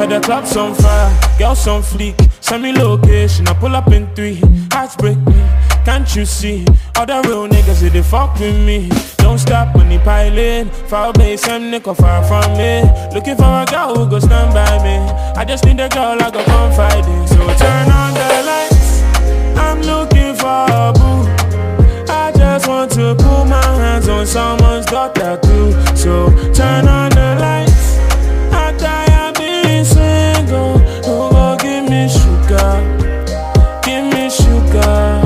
Got the clubs on fire, girls on fleek. Send me location, I pull up in 3. Hearts break me, can't you see? All the real niggas, they fuck with me. Don't stop when they piling. Foul base, some nigga far from me. Looking for a girl who go stand by me. I just need a girl I go confide in. So turn on the lights, I'm looking for a boo. I just want to put my hands on someone's got that too. So turn on the lights, I die being single. Who go give me sugar, give me sugar.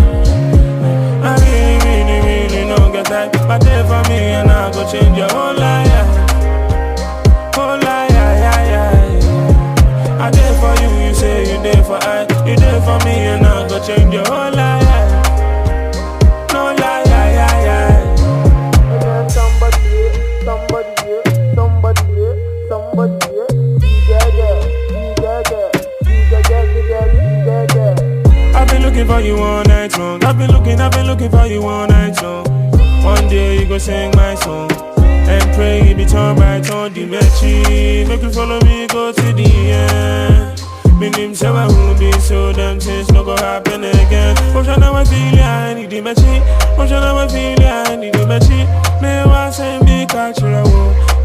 I really don't get that. But there for me and I go change your whole life, yeah. Whole life, yeah. I there for you, you say you there for I. You there for me and I go change your whole life, yeah. No lie, yeah. Somebody here. I've been looking for you all night long. I've been looking for you all night long. One day you go sing my song and pray you be turn by turn. The matchy, make you follow me, go to the end. Me name say I will be so damn things no go happen again. Motion I feel ya, I need the matchy. Motion I feel ya, I need the matchy. Me was saying be cultural.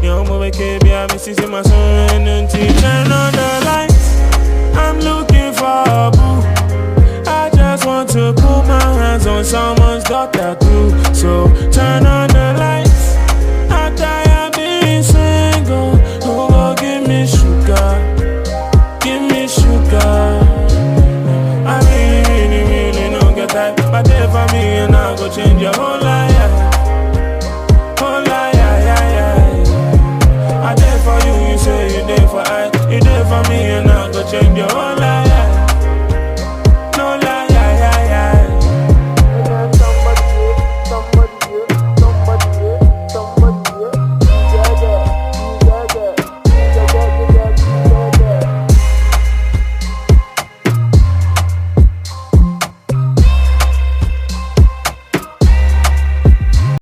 Yo, mo make it be a missus in my son and turn on the lights. I'm looking for a boo. I just want to put my hands on someone's got that too. So